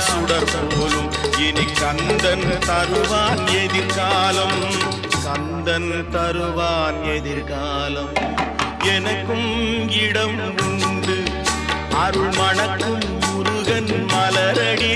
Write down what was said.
சுடர் போலும் இனி கந்தன் தருவான் எதிர்காலம். கந்தன் தருவான் எதிர்காலம். எனக்கும் இடம் உண்டு அருள் மணக்கும் முருகன் மலரடி